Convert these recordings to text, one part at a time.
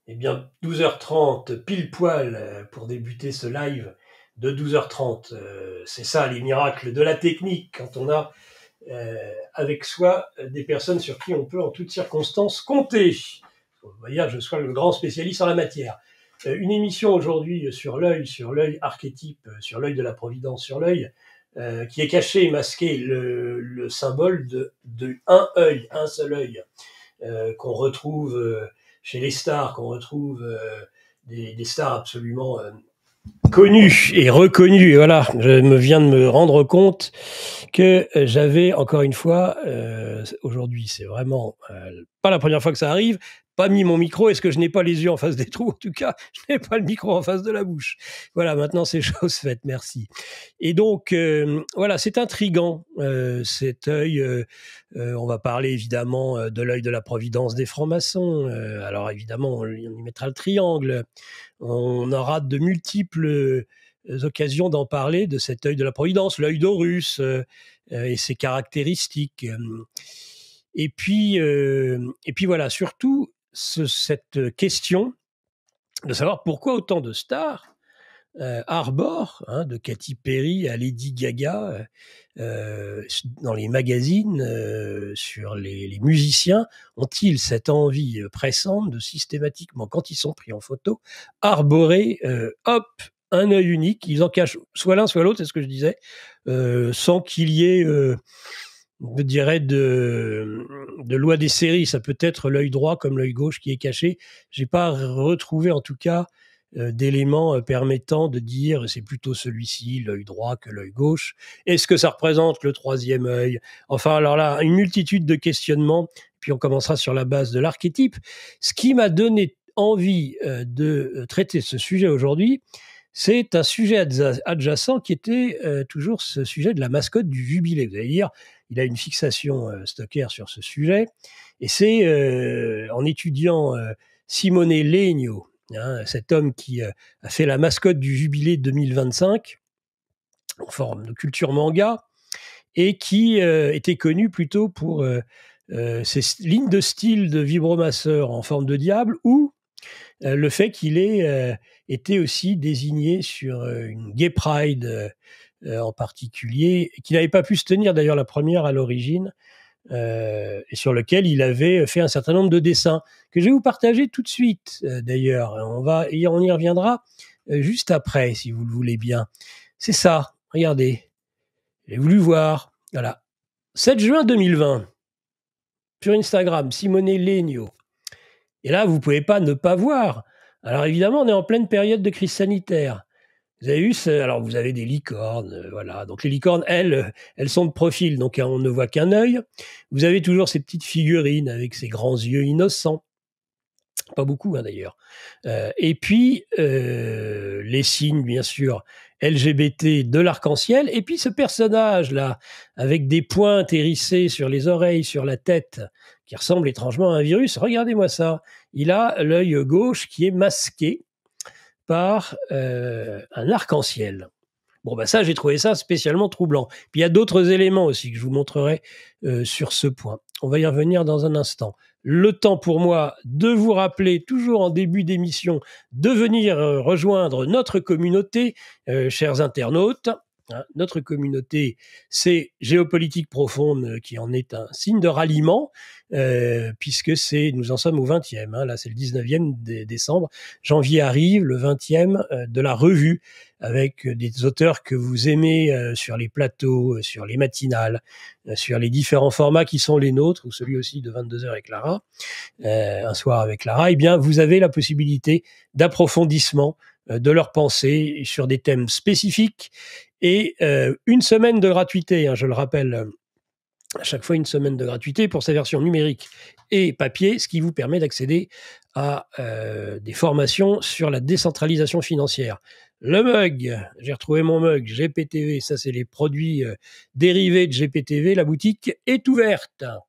Eh bien, 12h30, pile poil, pour débuter ce live de 12h30. C'est ça, les miracles de la technique, quand on a avec soi des personnes sur qui on peut en toutes circonstances compter. Vous voyez, je sois le grand spécialiste en la matière. Une émission aujourd'hui sur l'œil archétype, sur l'œil de la Providence, sur l'œil, qui est caché et masqué le symbole de un œil, un seul œil, qu'on retrouve chez les stars, qu'on retrouve des stars absolument connues et reconnues. Et voilà, je me viens de me rendre compte que j'avais, encore une fois, aujourd'hui, c'est vraiment pas la première fois que ça arrive, pas mis mon micro. Est-ce que je n'ai pas les yeux en face des trous? En tout cas, je n'ai pas le micro en face de la bouche. Voilà, maintenant c'est chose faite, merci. Et donc, voilà, c'est intriguant, cet œil. On va parler évidemment de l'œil de la Providence des francs-maçons. Alors évidemment, on y mettra le triangle. On aura de multiples occasions d'en parler, de cet œil de la Providence, l'œil d'Horus et ses caractéristiques. Et puis voilà, surtout cette question de savoir pourquoi autant de stars arborent, de Katy Perry à Lady Gaga, dans les magazines, sur les musiciens, ont-ils cette envie pressante de systématiquement, quand ils sont pris en photo, arborer, un œil unique. Ils en cachent soit l'un, soit l'autre, c'est ce que je disais, sans qu'il y ait, je dirais, de loi des séries. Ça peut être l'œil droit comme l'œil gauche qui est caché. J'ai pas retrouvé, en tout cas, d'éléments permettant de dire c'est plutôt celui-ci, l'œil droit, que l'œil gauche. Est-ce que ça représente le troisième œil? Enfin, alors là, une multitude de questionnements, puis on commencera sur la base de l'archétype. Ce qui m'a donné envie de traiter ce sujet aujourd'hui, c'est un sujet adjacent qui était toujours ce sujet de la mascotte du Jubilé. Vous allez dire, il a une fixation Stocker sur ce sujet, et c'est en étudiant Simone Legno, cet homme qui a fait la mascotte du Jubilé 2025 en forme de culture manga et qui était connu plutôt pour ses lignes de style de vibromasseur en forme de diable, ou le fait qu'il ait été aussi désigné sur une Gay Pride en particulier, qui n'avait pas pu se tenir d'ailleurs la première à l'origine, et sur lequel il avait fait un certain nombre de dessins que je vais vous partager tout de suite. D'ailleurs, on y reviendra juste après, si vous le voulez bien. C'est ça, regardez. J'ai voulu voir. Voilà. 7 juin 2020, sur Instagram, Simone Legno. Et là, vous ne pouvez pas ne pas voir. Alors évidemment, on est en pleine période de crise sanitaire. Vous avez vu, alors vous avez des licornes, voilà. Donc les licornes, elles sont de profil, donc on ne voit qu'un œil. Vous avez toujours ces petites figurines avec ces grands yeux innocents. Pas beaucoup, d'ailleurs. Et puis, les signes, bien sûr, LGBT de l'arc-en-ciel. Et puis ce personnage-là, avec des pointes hérissées sur les oreilles, sur la tête, qui ressemble étrangement à un virus. Regardez-moi ça. Il a l'œil gauche qui est masqué par un arc-en-ciel. Bon, ça, j'ai trouvé ça spécialement troublant. Puis il y a d'autres éléments aussi que je vous montrerai sur ce point. On va y revenir dans un instant. Le temps pour moi de vous rappeler, toujours en début d'émission, de venir rejoindre notre communauté, chers internautes. Notre communauté, c'est Géopolitique Profonde, qui en est un signe de ralliement, puisque nous en sommes au 20e. Là, c'est le 19e décembre. Janvier arrive, le 20e de la revue, avec des auteurs que vous aimez sur les plateaux, sur les matinales, sur les différents formats qui sont les nôtres, ou celui aussi de 22h avec Lara, un soir avec Lara. Eh bien, vous avez la possibilité d'approfondissement de leurs pensées sur des thèmes spécifiques, et une semaine de gratuité, je le rappelle, à chaque fois une semaine de gratuité pour sa version numérique et papier, ce qui vous permet d'accéder à des formations sur la décentralisation financière. Le mug, j'ai retrouvé mon mug GPTV, ça c'est les produits dérivés de GPTV, la boutique est ouverte. À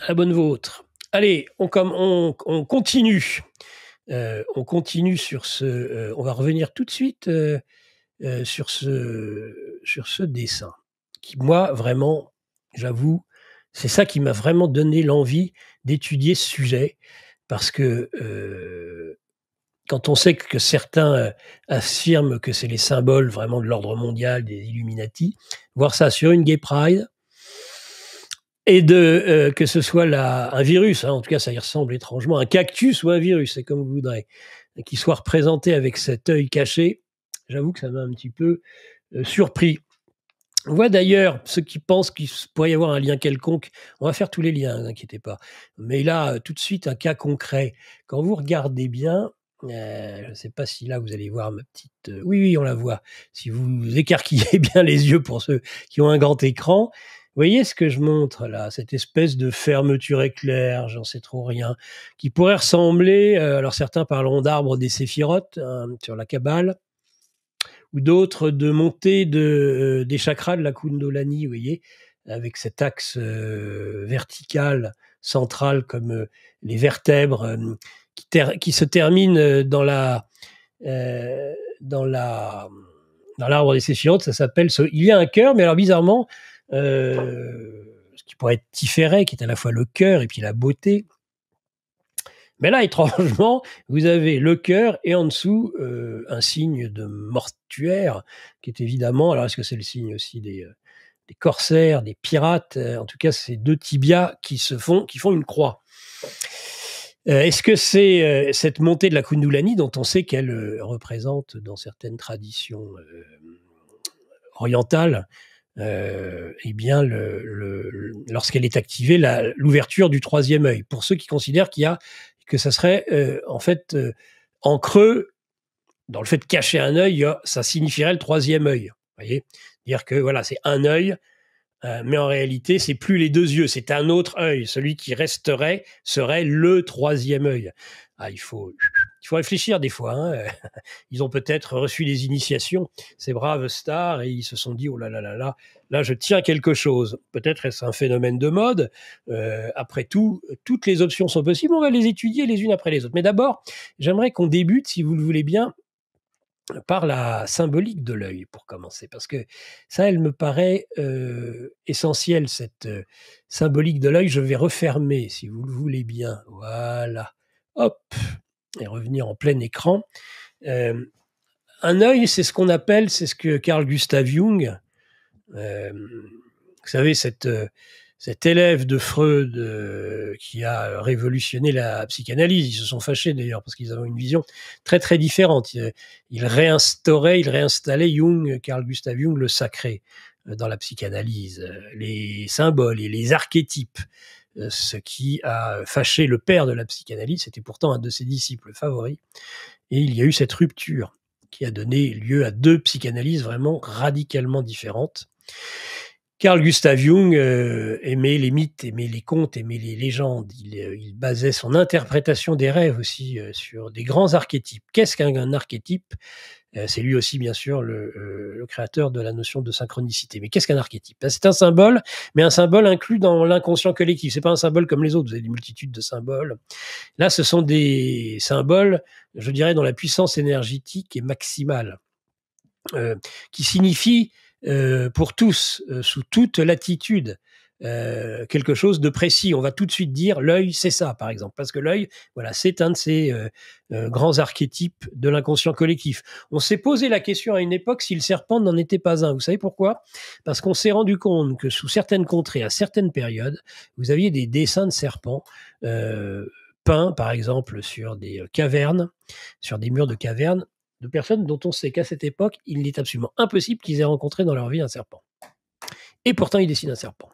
la bonne vôtre. Allez, on continue. On continue sur ce... on va revenir tout de suite sur ce dessin, qui, moi, vraiment, j'avoue, c'est ça qui m'a vraiment donné l'envie d'étudier ce sujet. parce que quand on sait que certains affirment que c'est les symboles vraiment de l'ordre mondial, des Illuminati, voir ça sur une Gay Pride, et que ce soit un virus, hein, en tout cas ça y ressemble étrangement, un cactus ou un virus, c'est comme vous voudrez, qui soit représenté avec cet œil caché, j'avoue que ça m'a un petit peu surpris. On voit d'ailleurs ceux qui pensent qu'il pourrait y avoir un lien quelconque. On va faire tous les liens, ne inquiétez pas. Mais là, tout de suite, un cas concret. Quand vous regardez bien, je ne sais pas si là vous allez voir ma petite. Oui, on la voit. Si vous écarquillez bien les yeux pour ceux qui ont un grand écran, vous voyez ce que je montre là, cette espèce de fermeture éclair, j'en sais trop rien, qui pourrait ressembler. Alors certains parleront d'arbre des séphirotes hein, sur la Kabbale, ou d'autres de montée des chakras de la Kundalini, vous voyez, avec cet axe vertical, central, comme les vertèbres, qui se terminent dans l'arbre des séphirotes. Ça s'appelle. Il y a un cœur, mais alors bizarrement, ce qui pourrait être Tiferet, qui est à la fois le cœur et puis la beauté. Mais là, étrangement, vous avez le cœur et en dessous un signe de mortuaire qui est évidemment. Alors, est-ce que c'est le signe aussi des corsaires, des pirates? En tout cas, c'est deux tibias qui font une croix. Est-ce que c'est cette montée de la Kundalini dont on sait qu'elle représente dans certaines traditions orientales, eh bien, lorsqu'elle est activée, l'ouverture du troisième œil. Pour ceux qui considèrent que ça serait en fait en creux, dans le fait de cacher un œil, ça signifierait le troisième œil. Voyez, dire que voilà, c'est un œil, mais en réalité, c'est plus les deux yeux, c'est un autre œil. Celui qui resterait serait le troisième œil. Ah, il faut réfléchir des fois. Hein. Ils ont peut-être reçu des initiations, ces braves stars, et ils se sont dit, oh là là là là, là je tiens quelque chose. Peut-être est-ce un phénomène de mode. Après tout, toutes les options sont possibles. On va les étudier les unes après les autres. Mais d'abord, j'aimerais qu'on débute, si vous le voulez bien, par la symbolique de l'œil, pour commencer. Parce que ça, elle me paraît essentielle, cette symbolique de l'œil. Je vais refermer, si vous le voulez bien. Voilà. Hop. Et revenir en plein écran. Un œil, c'est ce qu'on appelle, c'est ce que Carl Gustav Jung, vous savez, cet élève de Freud qui a révolutionné la psychanalyse. Ils se sont fâchés d'ailleurs parce qu'ils avaient une vision très très différente. Il réinstallait Jung, Carl Gustav Jung, le sacré dans la psychanalyse, les symboles et les archétypes. Ce qui a fâché le père de la psychanalyse, c'était pourtant un de ses disciples favoris. Et il y a eu cette rupture qui a donné lieu à deux psychanalyses vraiment radicalement différentes. Carl Gustav Jung aimait les mythes, aimait les contes, aimait les légendes. Il basait son interprétation des rêves aussi sur des grands archétypes. Qu'est-ce qu'un archétype ? C'est lui aussi, bien sûr, le créateur de la notion de synchronicité. Mais qu'est-ce qu'un archétype ? C'est un symbole, mais un symbole inclus dans l'inconscient collectif. C'est pas un symbole comme les autres. Vous avez des multitudes de symboles. Là, ce sont des symboles, je dirais, dont la puissance énergétique est maximale, qui signifient pour tous, sous toute latitude, quelque chose de précis. On va tout de suite dire l'œil, c'est ça, par exemple, parce que l'œil, voilà, c'est un de ces grands archétypes de l'inconscient collectif. On s'est posé la question à une époque si le serpent n'en était pas un. Vous savez pourquoi ? Parce qu'on s'est rendu compte que sous certaines contrées, à certaines périodes, vous aviez des dessins de serpents peints, par exemple, sur des cavernes, sur des murs de cavernes, de personnes dont on sait qu'à cette époque, il est absolument impossible qu'ils aient rencontré dans leur vie un serpent. Et pourtant, ils dessinent un serpent.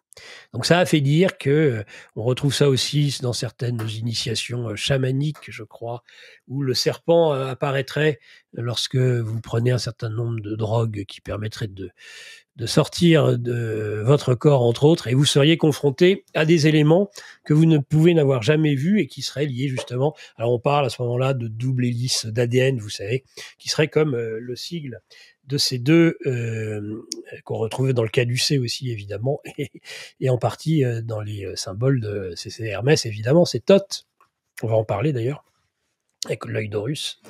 Donc ça a fait dire que on retrouve ça aussi dans certaines initiations chamaniques, je crois, où le serpent apparaîtrait lorsque vous prenez un certain nombre de drogues qui permettraient de sortir de votre corps, entre autres, et vous seriez confronté à des éléments que vous ne pouvez n'avoir jamais vus et qui seraient liés justement. Alors on parle à ce moment-là de double hélice d'ADN, vous savez, qui serait comme le sigle de ces deux, qu'on retrouve dans le caducée aussi, évidemment, et en partie dans les symboles de c'est Hermès, évidemment, c'est Thoth. On va en parler d'ailleurs, avec l'œil d'Horus.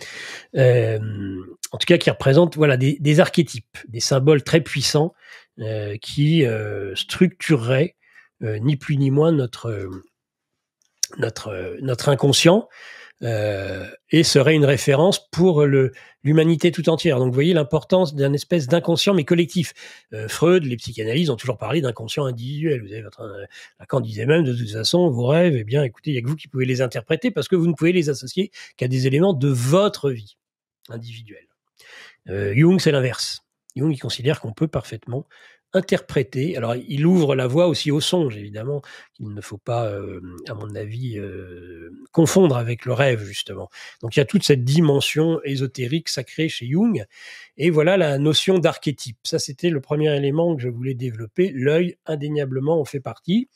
En tout cas, qui représente voilà, des archétypes, des symboles très puissants qui structureraient ni plus ni moins notre inconscient, et serait une référence pour l'humanité tout entière. Donc vous voyez l'importance d'un espèce d'inconscient mais collectif. Freud, les psychanalystes ont toujours parlé d'inconscient individuel. Vous avez Lacan disait même de toute façon vos rêves, eh bien écoutez, il n'y a que vous qui pouvez les interpréter parce que vous ne pouvez les associer qu'à des éléments de votre vie individuelle. Jung, c'est l'inverse. Jung, il considère qu'on peut parfaitement interpréter. Alors, il ouvre la voie aussi au songe, évidemment, qu'il ne faut pas, à mon avis, confondre avec le rêve, justement. Donc, il y a toute cette dimension ésotérique sacrée chez Jung. Et voilà la notion d'archétype. Ça, c'était le premier élément que je voulais développer. L'œil, indéniablement, en fait partie.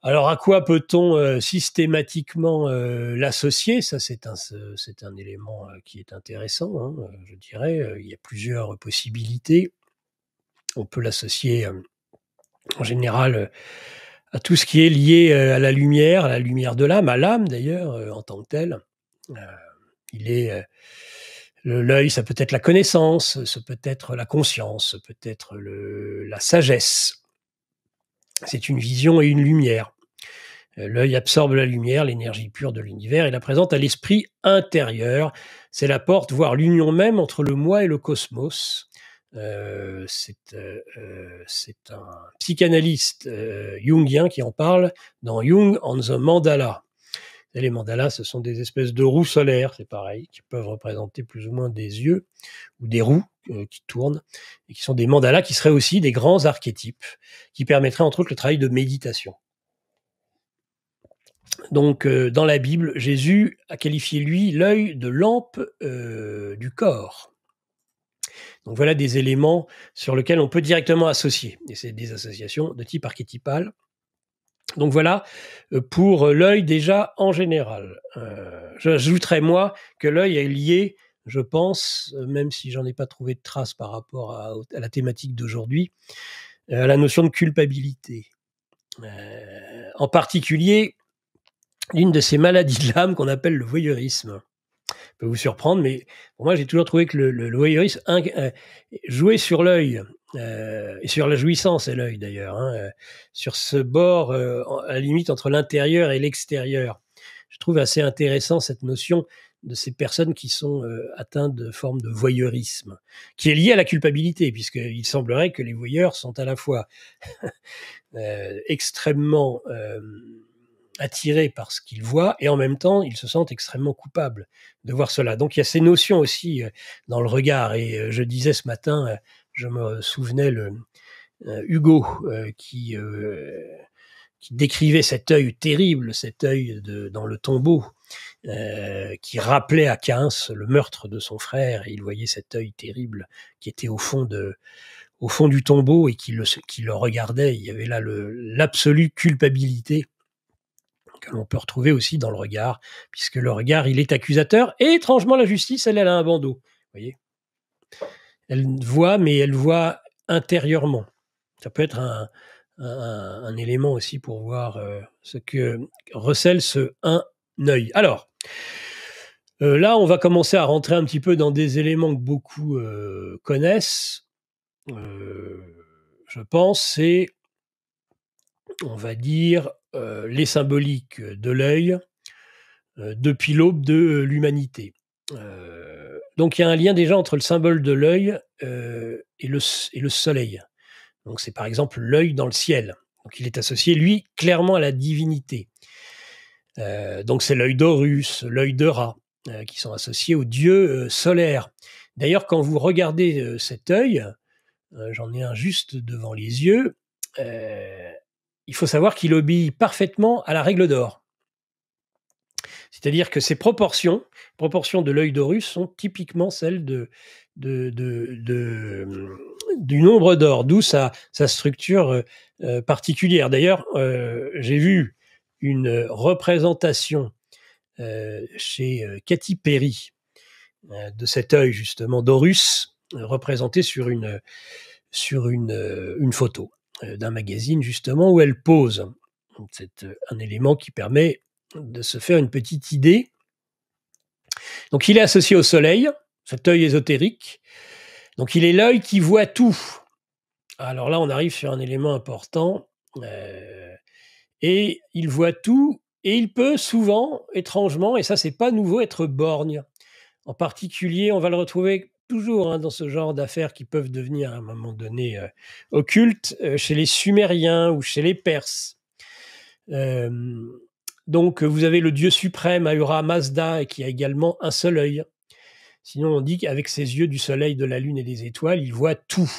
Alors, à quoi peut-on systématiquement l'associer? Ça, c'est un élément qui est intéressant, hein, je dirais. Il y a plusieurs possibilités. On peut l'associer en général à tout ce qui est lié à la lumière de l'âme, à l'âme d'ailleurs, en tant que telle. L'œil, ça peut être la connaissance, ça peut être la conscience, ça peut être la sagesse. C'est une vision et une lumière. L'œil absorbe la lumière, l'énergie pure de l'univers, et la présente à l'esprit intérieur. C'est la porte, voire l'union même entre le moi et le cosmos. C'est un psychanalyste jungien qui en parle dans Jung on the Mandala. Et les mandalas, ce sont des espèces de roues solaires, c'est pareil, qui peuvent représenter plus ou moins des yeux ou des roues qui tournent, et qui sont des mandalas qui seraient aussi des grands archétypes, qui permettraient entre autres le travail de méditation. Donc, dans la Bible, Jésus a qualifié, lui, l'œil de lampe du corps. Donc voilà des éléments sur lesquels on peut directement associer. Et c'est des associations de type archétypal. Donc voilà pour l'œil déjà en général. J'ajouterais moi que l'œil est lié, je pense, même si j'en ai pas trouvé de traces par rapport à la thématique d'aujourd'hui, à la notion de culpabilité. En particulier, l'une de ces maladies de l'âme qu'on appelle le voyeurisme. Peut vous surprendre, mais pour moi, j'ai toujours trouvé que le voyeurisme jouait sur l'œil, et sur la jouissance et l'œil d'ailleurs, hein, sur ce bord, à la limite entre l'intérieur et l'extérieur. Je trouve assez intéressant cette notion de ces personnes qui sont atteintes de formes de voyeurisme, qui est liée à la culpabilité, puisqu'il semblerait que les voyeurs sont à la fois extrêmement attirés par ce qu'ils voient et en même temps ils se sentent extrêmement coupables de voir cela. Donc il y a ces notions aussi dans le regard, et je disais ce matin, je me souvenais Hugo qui décrivait cet œil terrible, cet œil dans le tombeau, qui rappelait à Caïn le meurtre de son frère, et il voyait cet œil terrible qui était au fond du tombeau et qui le regardait. Il y avait là l'absolue culpabilité que l'on peut retrouver aussi dans le regard, puisque le regard, il est accusateur, et étrangement, la justice, elle a un bandeau. Vous voyez ? Elle voit, mais elle voit intérieurement. Ça peut être un élément aussi pour voir ce que recèle un œil. Alors, là, on va commencer à rentrer un petit peu dans des éléments que beaucoup connaissent. Je pense, c'est, on va dire, les symboliques de l'œil depuis l'aube de l'humanité. Donc il y a un lien déjà entre le symbole de l'œil et le soleil. Donc c'est par exemple l'œil dans le ciel. Donc il est associé, lui, clairement à la divinité. Donc c'est l'œil d'Horus, l'œil de Ra, qui sont associés aux dieux solaires. D'ailleurs, quand vous regardez cet œil, j'en ai un juste devant les yeux, il faut savoir qu'il obéit parfaitement à la règle d'or. C'est-à-dire que ces proportions de l'œil d'Horus sont typiquement celles du nombre d'or, d'où sa structure particulière. D'ailleurs, j'ai vu une représentation chez Katy Perry de cet œil justement d'Horus, représenté sur une photo d'un magazine justement où elle pose. C'est un élément qui permet de se faire une petite idée. Donc il est associé au soleil, cet œil ésotérique. Donc il est l'œil qui voit tout. Alors là, on arrive sur un élément important. Et il voit tout, Et il peut souvent, étrangement, et ça c'est pas nouveau, être borgne. En particulier, on va le retrouver toujours dans ce genre d'affaires qui peuvent devenir à un moment donné occultes, chez les Sumériens ou chez les Perses. Donc vous avez le dieu suprême Ahura Mazda qui a également un seul œil. Sinon on dit qu'avec ses yeux du soleil, de la lune et des étoiles, il voit tout.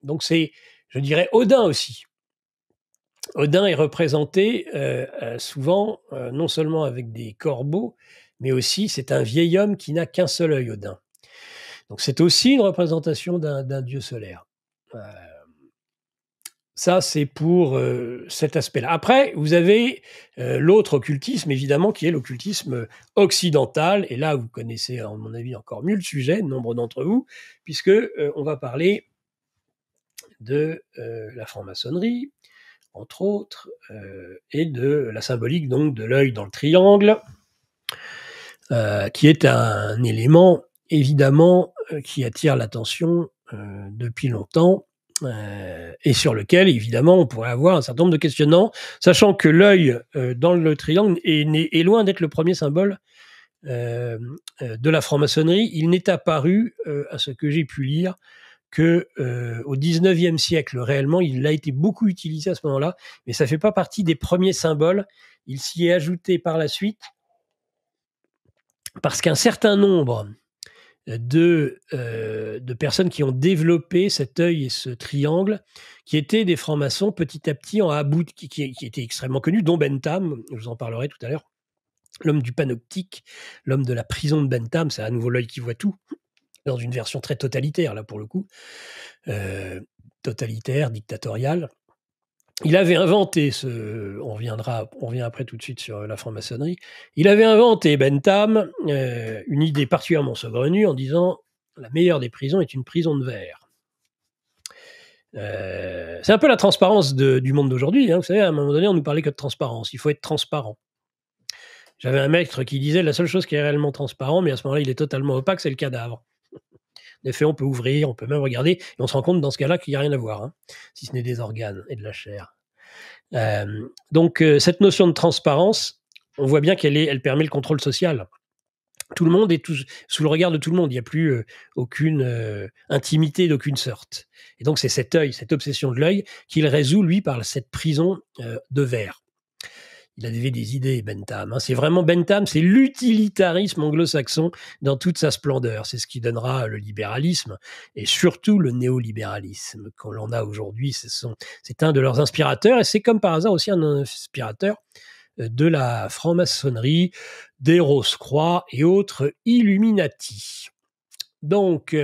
Donc c'est, je dirais, Odin aussi. Odin est représenté souvent non seulement avec des corbeaux, mais aussi c'est un vieil homme qui n'a qu'un seul œil, Odin. Donc c'est aussi une représentation d'un dieu solaire. Ça, c'est pour cet aspect-là. Après, vous avez l'autre occultisme, évidemment, qui est l'occultisme occidental. Et là, vous connaissez, à mon avis, encore mieux le sujet, nombre d'entre vous, puisque on va parler de la franc-maçonnerie, entre autres, et de la symbolique donc de l'œil dans le triangle, qui est un élément évidemment qui attire l'attention depuis longtemps et sur lequel évidemment on pourrait avoir un certain nombre de questionnements, sachant que l'œil dans le triangle est loin d'être le premier symbole de la franc-maçonnerie. Il n'est apparu, à ce que j'ai pu lire, que au XIXe siècle, réellement, il a été beaucoup utilisé à ce moment-là, mais ça ne fait pas partie des premiers symboles. Il s'y est ajouté par la suite, parce qu'un certain nombre de personnes qui ont développé cet œil et ce triangle, qui étaient des francs-maçons, petit à petit, qui étaient extrêmement connus, dont Bentham, je vous en parlerai tout à l'heure, l'homme du panoptique, l'homme de la prison de Bentham, c'est à nouveau l'œil qui voit tout, dans une version très totalitaire, là, pour le coup, totalitaire, dictatoriale. Il avait inventé on revient après tout de suite sur la franc-maçonnerie, il avait inventé, Bentham, une idée particulièrement saugrenue en disant « la meilleure des prisons est une prison de verre ». C'est un peu la transparence du monde d'aujourd'hui. Vous savez, à un moment donné, on nous parlait que de transparence. Il faut être transparent. J'avais un maître qui disait « la seule chose qui est réellement transparent, mais à ce moment-là, il est totalement opaque, c'est le cadavre ». En effet, on peut ouvrir, on peut même regarder, et on se rend compte dans ce cas-là qu'il n'y a rien à voir, si ce n'est des organes et de la chair. Donc, cette notion de transparence, on voit bien elle permet le contrôle social. Tout le monde est sous le regard de tout le monde. Il n'y a plus aucune intimité d'aucune sorte. Et donc, c'est cet œil, cette obsession de l'œil, qu'il résout, lui, par cette prison de verre. Il avait des idées, Bentham. C'est vraiment Bentham, c'est l'utilitarisme anglo-saxon dans toute sa splendeur. C'est ce qui donnera le libéralisme et surtout le néolibéralisme qu'on l'on a aujourd'hui. C'est un de leurs inspirateurs et c'est comme par hasard aussi un inspirateur de la franc-maçonnerie, des Rose-Croix et autres Illuminati. Donc,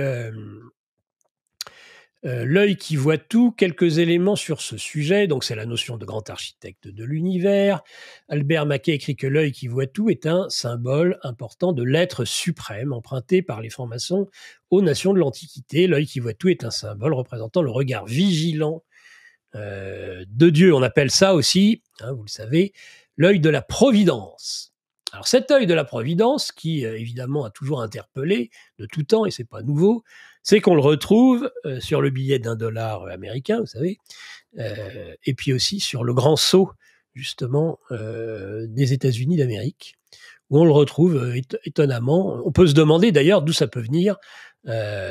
l'œil qui voit tout, quelques éléments sur ce sujet. Donc, c'est la notion de grand architecte de l'univers. Albert Mackay écrit que l'œil qui voit tout est un symbole important de l'être suprême, emprunté par les francs-maçons aux nations de l'Antiquité. L'œil qui voit tout est un symbole représentant le regard vigilant de Dieu. On appelle ça aussi, vous le savez, l'œil de la providence. Alors cet œil de la providence, qui évidemment a toujours interpellé de tout temps, et c'est pas nouveau, c'est qu'on le retrouve sur le billet $1 américain, vous savez, et puis aussi sur le grand sceau, justement, des États-Unis d'Amérique, où on le retrouve étonnamment. On peut se demander d'ailleurs d'où ça peut venir,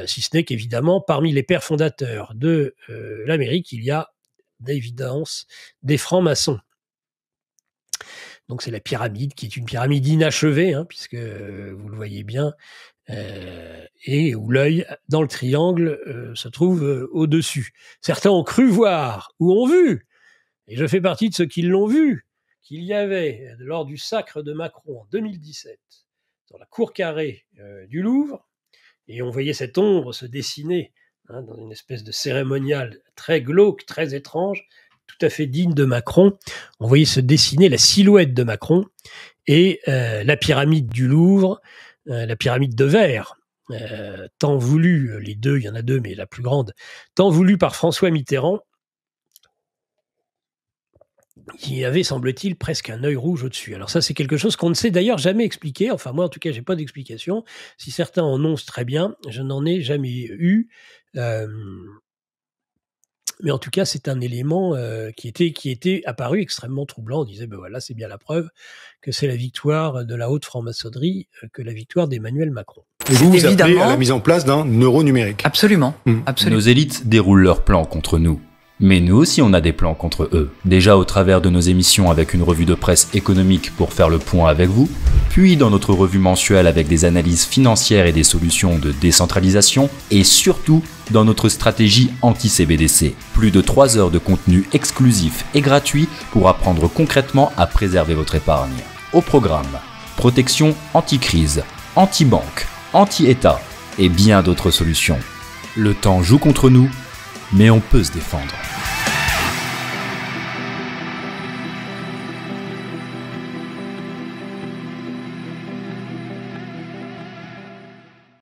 si ce n'est qu'évidemment, parmi les pères fondateurs de l'Amérique, il y a d'évidence des francs-maçons. Donc c'est la pyramide, qui est une pyramide inachevée, puisque vous le voyez bien, et où l'œil, dans le triangle, se trouve au-dessus. Certains ont cru voir, ou ont vu, et je fais partie de ceux qui l'ont vu, qu'il y avait, lors du sacre de Macron en 2017, dans la cour carrée du Louvre, et on voyait cette ombre se dessiner dans une espèce de cérémonial très glauque, très étrange, tout à fait digne de Macron. On voyait se dessiner la silhouette de Macron et la pyramide du Louvre, la pyramide de verre, tant voulue, les deux, il y en a deux, mais la plus grande, tant voulue par François Mitterrand, qui avait, semble-t-il, presque un œil rouge au-dessus. Alors ça, c'est quelque chose qu'on ne sait d'ailleurs jamais expliquer. Enfin, moi, en tout cas, j'ai pas d'explication. Si certains en ont, c'est très bien. Je n'en ai jamais eu. Mais en tout cas, c'est un élément qui était apparu extrêmement troublant. On disait, ben voilà, c'est bien la preuve que c'est la victoire de la haute franc-maçonnerie que la victoire d'Emmanuel Macron. Et vous appelez à la mise en place d'un euro numérique. Absolument, absolument. Nos élites déroulent leurs plans contre nous. Mais nous aussi on a des plans contre eux. Déjà au travers de nos émissions avec une revue de presse économique pour faire le point avec vous, puis dans notre revue mensuelle avec des analyses financières et des solutions de décentralisation, et surtout dans notre stratégie anti-CBDC. Plus de 3 heures de contenu exclusif et gratuit pour apprendre concrètement à préserver votre épargne. Au programme, protection anti-crise, anti-banque, anti-État et bien d'autres solutions. Le temps joue contre nous, mais on peut se défendre.